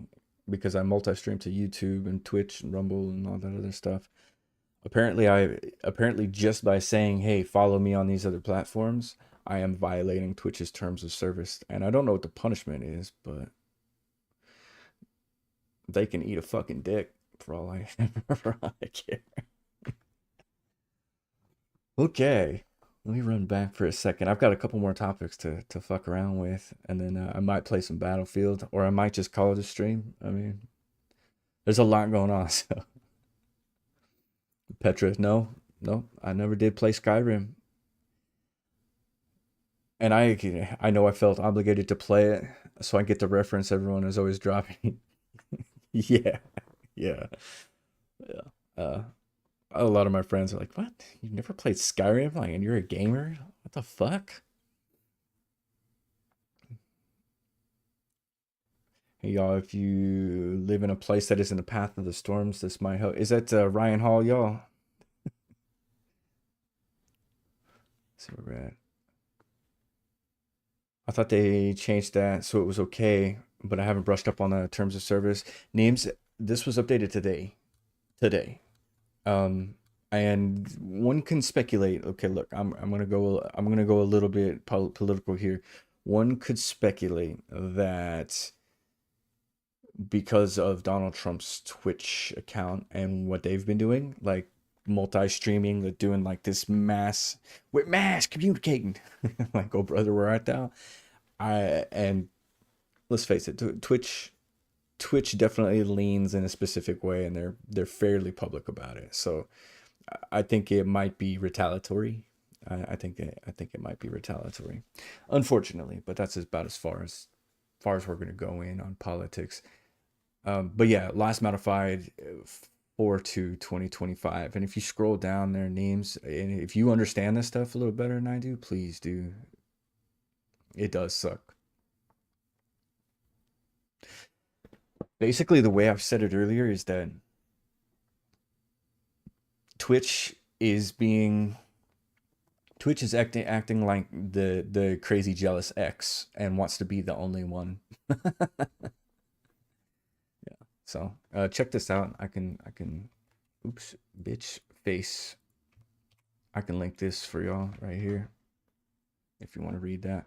because I multi-stream to YouTube and Twitch and Rumble and all that other stuff. Apparently just by saying, hey, follow me on these other platforms, I am violating Twitch's terms of service. And I don't know what the punishment is, but they can eat a fucking dick for all for all I care. Okay, let me run back for a second. I've got a couple more topics to fuck around with, and then I might play some Battlefield, or I might just call it a stream. I mean, there's a lot going on. So, Petra, no, I never did play Skyrim, and I know I felt obligated to play it, so I get the reference everyone is always dropping. Yeah, yeah, yeah. A lot of my friends are like, "What? You never played Skyrim? Like, and you're a gamer? What the fuck?" Hey y'all, if you live in a place that is in the path of the storms, this might help. Is that Ryan Hall, y'all? Let's see where we're at. I thought they changed that so it was okay, but I haven't brushed up on the terms of service. Names, this was updated today. Today. And one can speculate. Okay, look, I'm gonna go a little bit political here. One could speculate that because of Donald Trump's Twitch account and what they've been doing, like multi-streaming, they're doing like this mass communicating, like, oh brother, where art thou? And let's face it, Twitch definitely leans in a specific way, and they're fairly public about it. So I think it might be retaliatory. I think it might be retaliatory, unfortunately. But that's about as far as we're gonna go in on politics. But yeah, last modified 4/2/2025. And if you scroll down their names, and if you understand this stuff a little better than I do, please do. It does suck. Basically, the way I've said it earlier is that Twitch is acting like the crazy jealous ex and wants to be the only one. Yeah. So check this out. I can oops, bitch face. I can link this for y'all right here if you want to read that.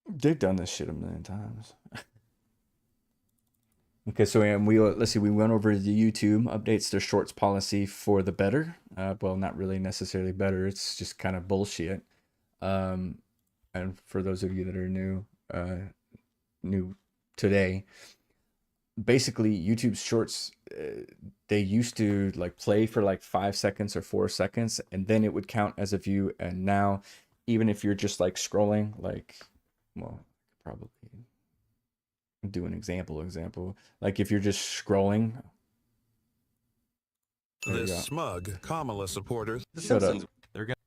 They've done this shit a million times. Okay, so let's see. We went over the YouTube updates their shorts policy for the better. Well, not really necessarily better. It's just kind of bullshit. And for those of you that are new today, basically YouTube's shorts, they used to like play for like 5 seconds or 4 seconds, and then it would count as a view. And now, even if you're just like scrolling, like, well, probably do an example. Like if you're just scrolling. This smug Kamala supporter. Shut up.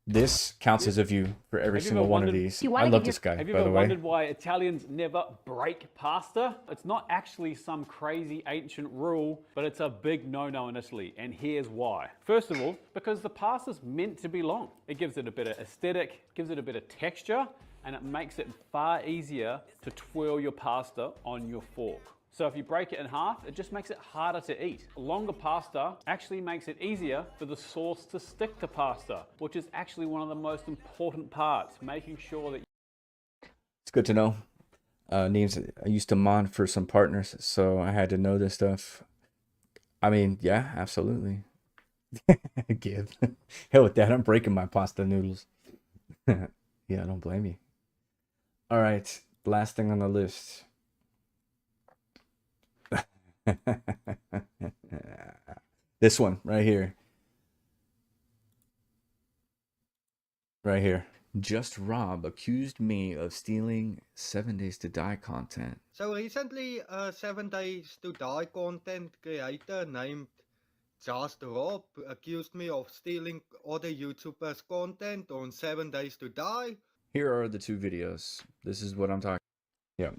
This counts as a view for every single one of these. I love this guy, by the way. Have you ever wondered why Italians never break pasta? It's not actually some crazy ancient rule, but it's a big no-no in Italy, and here's why. First of all, because the pasta's meant to be long. It gives it a bit of aesthetic, gives it a bit of texture, and it makes it far easier to twirl your pasta on your fork. So if you break it in half, it just makes it harder to eat. Longer pasta actually makes it easier for the sauce to stick to pasta, which is actually one of the most important parts, making sure that... It's good to know. Names I used to mod for some partners, so I had to know this stuff. I mean, yeah, absolutely. Give. Hell with that, I'm breaking my pasta noodles. Yeah, I don't blame you. All right, last thing on the list. This one right here. Right here. Just Rob accused me of stealing 7 Days to Die content. So recently, 7 Days to Die content creator named Just Rob accused me of stealing other YouTubers' content on 7 Days to Die. Here are the two videos. This is what I'm talking. Yeah.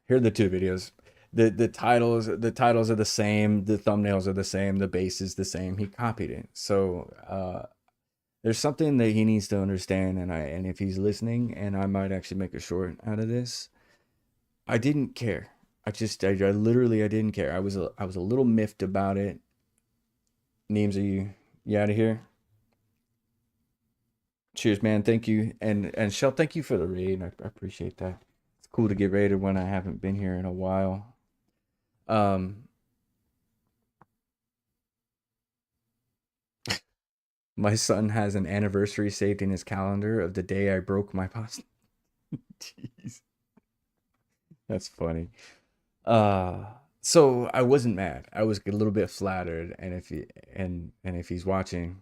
Here are the two videos. The titles are the same, the thumbnails are the same, the base is the same. He copied it. So there's something that he needs to understand, and if he's listening, and I might actually make a short out of this. I didn't care. I literally didn't care. I was a little miffed about it. Names, are you out of here? Cheers, man. Thank you. And Shell, thank you for the raid. I appreciate that. It's cool to get raided when I haven't been here in a while. My son has an anniversary saved in his calendar of the day I broke my pasta. Jeez. That's funny. So I wasn't mad. I was a little bit flattered, and if he's watching,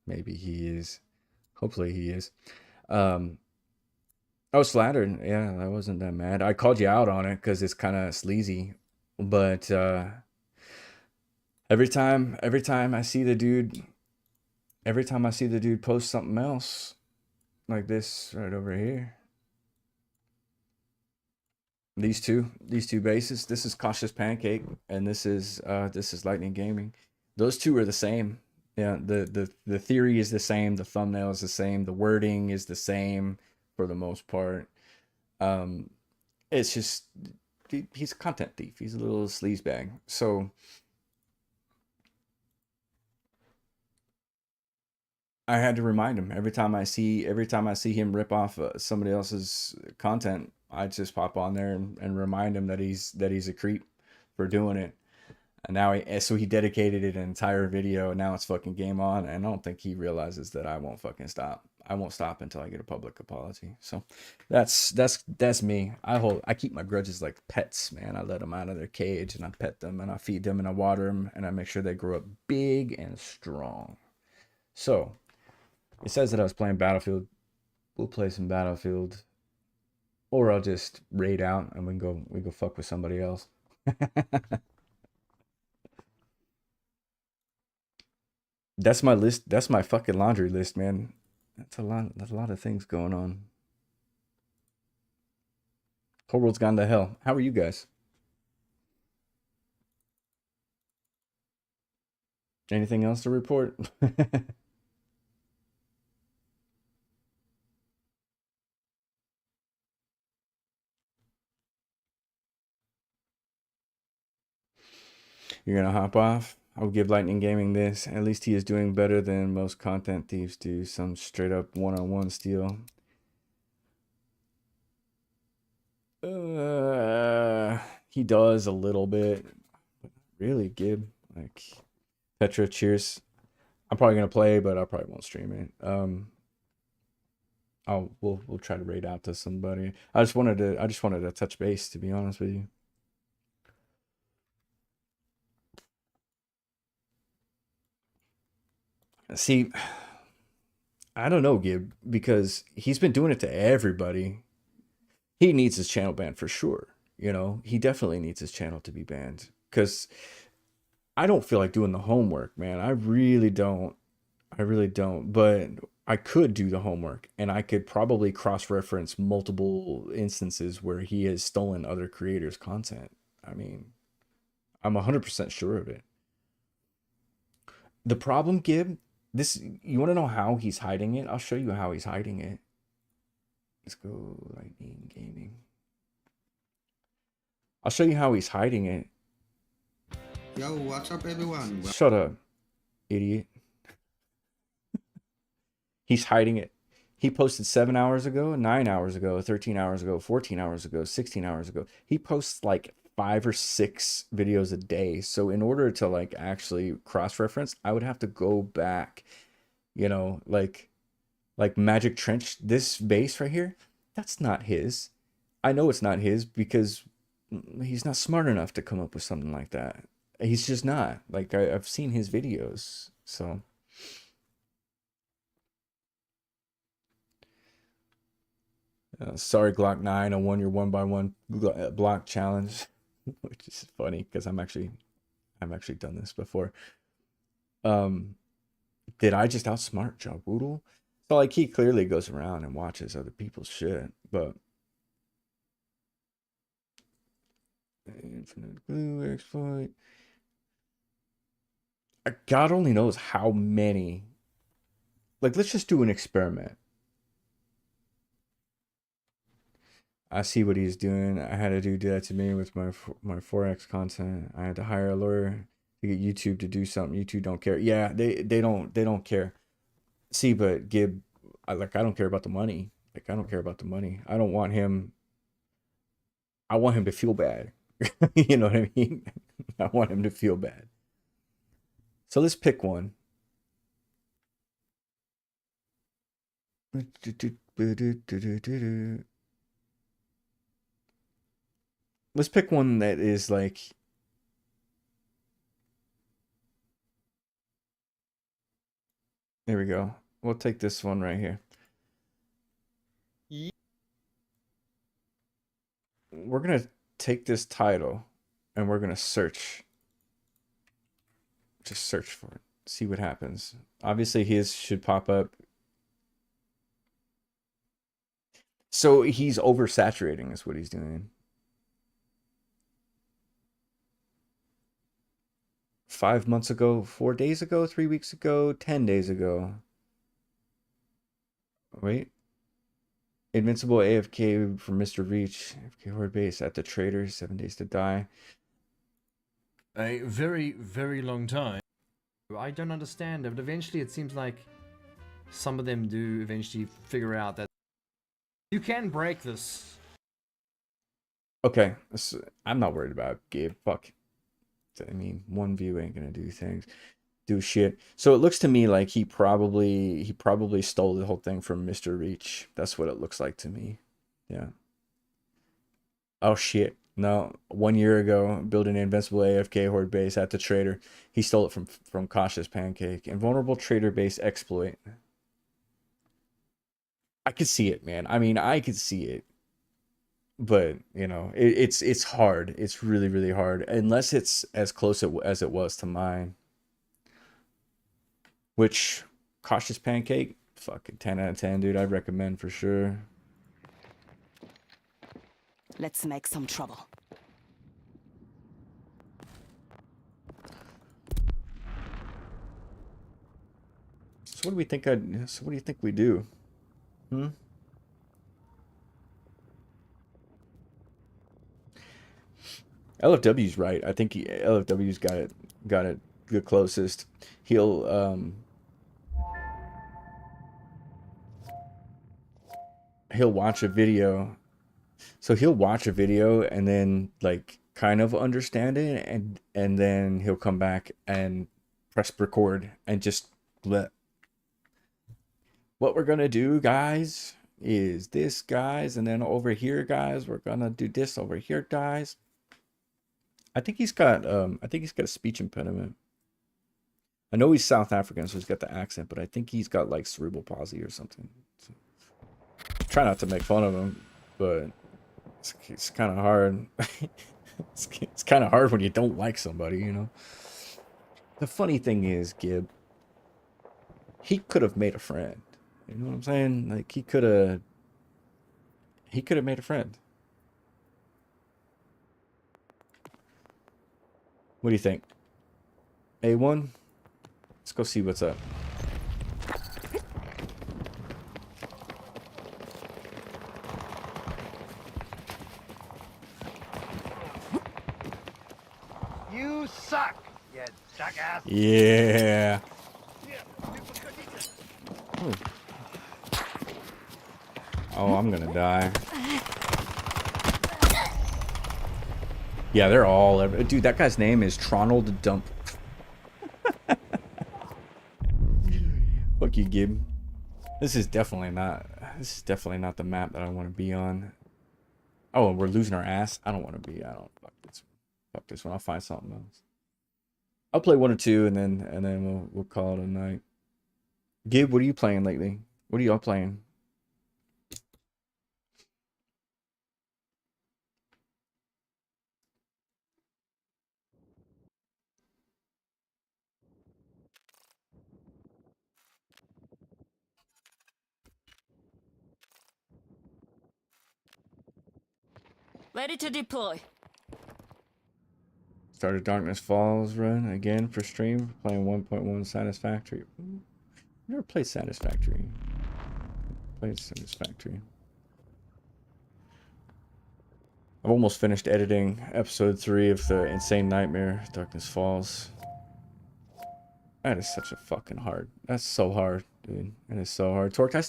maybe he is. Hopefully he is. I was flattered. Yeah, I wasn't that mad. I called you out on it because it's kind of sleazy. But every time I see the dude post something else like this right over here. These two bases. This is Cautious Pancake, and this is Lightning Gaming. Those two are the same. Yeah, the theory is the same, the thumbnail is the same, the wording is the same for the most part. It's just he's a content thief. He's a little sleazebag. So I had to remind him every time I see him rip off somebody else's content. I just pop on there and remind him that he's a creep for doing it. And now he dedicated an entire video, and now it's fucking game on. And I don't think he realizes that I won't fucking stop. I won't stop until I get a public apology. So that's me. I keep my grudges like pets, man. I let them out of their cage and I pet them and I feed them and I water them and I make sure they grow up big and strong. So it says that I was playing Battlefield. We'll play some Battlefield, or I'll just raid out and we go fuck with somebody else. That's my list. That's my fucking laundry list, man. That's a lot. That's a lot of things going on. Whole world's gone to hell. How are you guys? Anything else to report? You're gonna hop off? I would give Lightning Gaming this. At least he is doing better than most content thieves do. Some straight up one-on-one steal. He does a little bit. But really, Gib. Like, Petra, cheers. I'm probably gonna play, but I probably won't stream it. We'll try to raid out to somebody. I just wanted to touch base, to be honest with you. See, I don't know, Gib, because he's been doing it to everybody. He needs his channel banned for sure. You know, he definitely needs his channel to be banned because I don't feel like doing the homework, man. I really don't. I really don't. But I could do the homework and I could probably cross-reference multiple instances where he has stolen other creators' content. I mean, I'm 100% sure of it. The problem, Gib, you want to know how he's hiding it? I'll show you how he's hiding it. Let's go Lightning Gaming. I'll show you how he's hiding it. Yo, what's up, everyone? Shut up, idiot. He's hiding it. He posted 7 hours ago, 9 hours ago, 13 hours ago, 14 hours ago, 16 hours ago. He posts like 5 or 6 videos a day. So in order to like actually cross-reference, I would have to go back, you know, like Magic Trench, this base right here, that's not his. I know it's not his because he's not smart enough to come up with something like that. He's just not. Like, I've seen his videos, so. Sorry, Glock 9, I won your 1x1 block challenge, which is funny because I've actually done this before. Did I just outsmart Jawoodle? So like he clearly goes around and watches other people's shit, but infinite glue exploit. God only knows how many. Like, let's just do an experiment. I see what he's doing. I had a dude do that to me with my Forex content. I had to hire a lawyer to get YouTube to do something. YouTube don't care. Yeah, they don't care. See, but Gib, I don't care about the money. Like, I don't care about the money. I don't want him. I want him to feel bad. You know what I mean? I want him to feel bad. So let's pick one. Let's pick one that is like. There we go. We'll take this one right here. We're going to take this title and we're going to search. Just search for it. See what happens. Obviously, his should pop up. So he's oversaturating is what he's doing. 5 months ago, 4 days ago, 3 weeks ago, 10 days ago. Wait. Invincible AFK for Mr. Reach. AFK horde base at the trader. 7 days to die. A very, very long time. I don't understand it, but eventually it seems like some of them do eventually figure out that you can break this. Okay, I'm not worried about Gabe. Fuck. I mean, one view ain't gonna do things. do shit. So it looks to me like he probably stole the whole thing from Mr. Reach. That's what it looks like to me. Yeah. Oh shit. No, 1 year ago, building an invincible AFK horde base at the trader. He stole it from Cautious Pancake. Invulnerable trader base exploit. I could see it, man. I mean, I could see it. But, you know, it's hard. It's really, really hard. Unless it's as close as it was to mine. Which, Cautious Pancake, fucking 10 out of 10, dude. I'd recommend for sure. Let's make some trouble. So what do we think so what do you think we do? Hmm? LFW's right. I think LFW's got it the closest. He'll watch a video. So he'll watch a video and then like kind of understand it, and then he'll come back and press record and just let. What we're gonna do, guys, is this, guys, and then over here, guys, we're gonna do this over here, guys. I think he's got a speech impediment. I know he's South African, so he's got the accent, but I think he's got like cerebral palsy or something. So, try not to make fun of him, but it's kind of hard. It's kind of hard when you don't like somebody, you know. The funny thing is, Gib, he could have made a friend. You know what I'm saying? Like he could have made a friend. What do you think? A1? Let's go see what's up. You suck, you jackass. Yeah. Oh, I'm gonna die. Yeah, they're all... Dude, that guy's name is Tronald Dump. Fuck you, Gib. This is definitely not the map that I want to be on. Oh, and we're losing our ass? I don't want to be... Fuck this one. I'll find something else. I'll play 1 or 2 and then we'll call it a night. Gib, what are you playing lately? What are y'all playing? Ready to deploy. Started Darkness Falls run again for stream. Playing 1.1 Satisfactory. Never played Satisfactory. Played Satisfactory. I've almost finished editing episode 3 of the Insane Nightmare, Darkness Falls. That is such a fucking hard. That's so hard, dude. It is so hard. Torque, I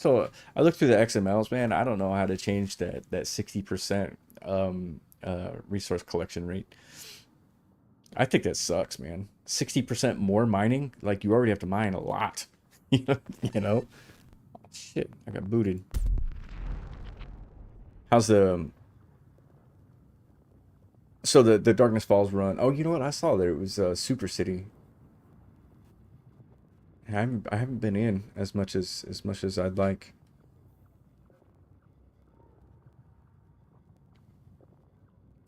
looked through the XMLs, man. I don't know how to change that 60% resource collection rate. I think that sucks, man. 60% more mining? Like, you already have to mine a lot. You know? Oh, shit, I got booted. How's the... So the Darkness Falls run. Oh, you know what? I saw that it was Super City. I haven't been in as much as I'd like.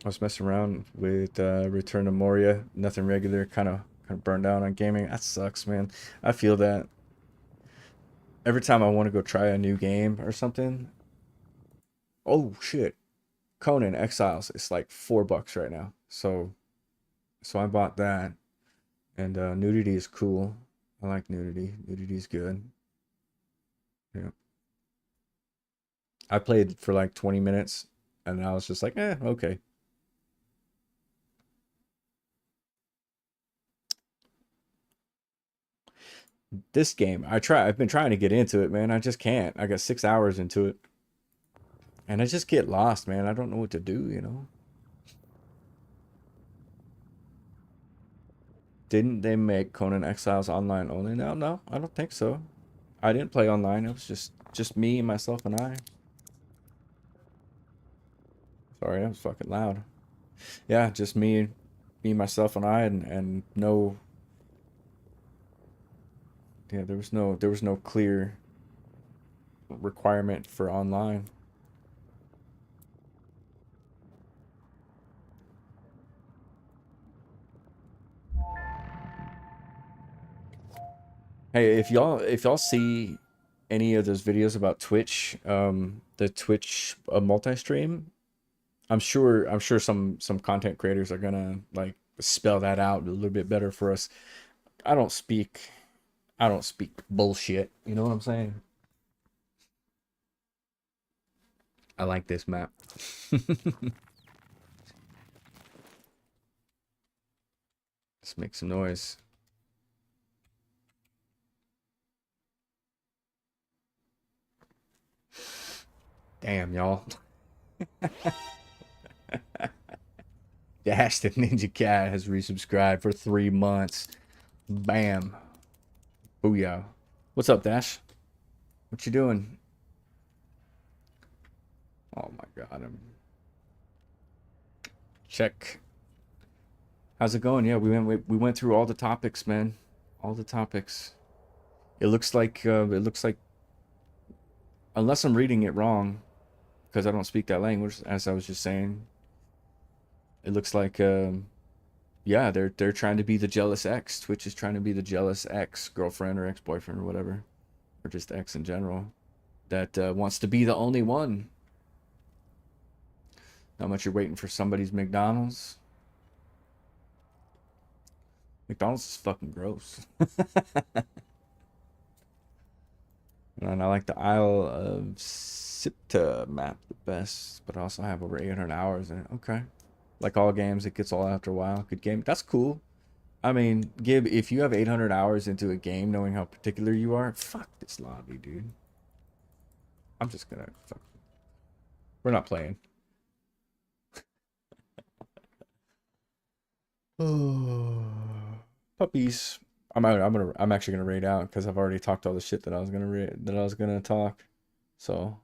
I was messing around with Return to Moria. Nothing regular. Kind of burned out on gaming. That sucks, man. I feel that. Every time I want to go try a new game or something. Oh shit. Conan Exiles. It's like $4 right now. So I bought that. And nudity is cool. I like nudity. Nudity's good. Yeah. I played for like 20 minutes and I was just like, okay. This game, I've been trying to get into it, man. I just can't. I got 6 hours into it. And I just get lost, man. I don't know what to do, you know? Didn't they make Conan Exiles online only? No, no, I don't think so. I didn't play online. It was just me, myself, and I. Sorry, that was fucking loud. Yeah, just me, myself, and I, and no. Yeah, there was no clear requirement for online. Hey, if y'all see any of those videos about Twitch, the Twitch multi-stream, I'm sure some content creators are gonna like spell that out a little bit better for us. I don't speak I don't speak bullshit. You know what I'm saying? I like this map. Let's make some noise. Damn, y'all. Dash the Ninja Cat has resubscribed for 3 months. Bam. Booyah. What's up, Dash? What you doing? Oh my god. Check. How's it going? Yeah, we went through all the topics, man. All the topics. It looks like unless I'm reading it wrong, because I don't speak that language, as I was just saying. It looks like yeah, they're trying to be the jealous ex. Twitch is trying to be the jealous ex girlfriend or ex boyfriend or whatever, or just ex in general, that wants to be the only one. How much you're waiting for somebody's McDonald's? McDonald's is fucking gross. And I like the Isle of Sipta map the best, but I also have over 800 hours in it. Okay. Like all games, it gets all after a while. Good game. That's cool. I mean, Gib, if you have 800 hours into a game, knowing how particular you are, fuck this lobby, dude. I'm just gonna fuck. We're not playing. Oh, puppies. I'm actually gonna raid out because I've already talked all the shit that I was gonna talk. So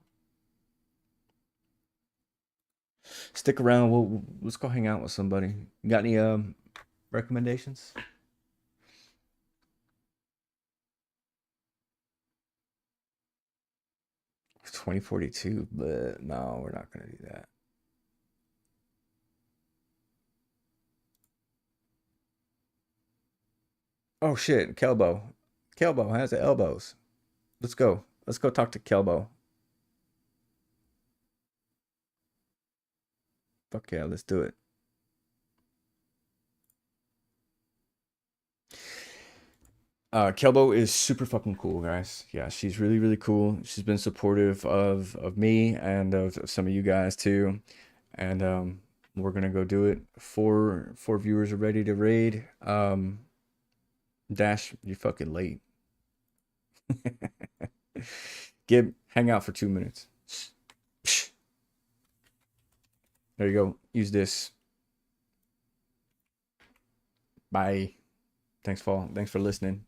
stick around. Let's go hang out with somebody. You got any recommendations? 2042, but no, we're not gonna do that. Oh shit, Kelbo. Kelbo has the elbows. Let's go. Let's go talk to Kelbo. Fuck yeah, let's do it. Kelbo is super fucking cool, guys. Yeah, she's really, really cool. She's been supportive of me and of some of you guys too. And we're gonna go do it. Four viewers are ready to raid. Dash, you're fucking late. Gib, hang out for 2 minutes. There you go. Use this. Bye. Thanks for listening.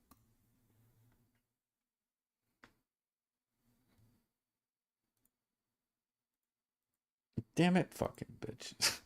Damn it, fucking bitch.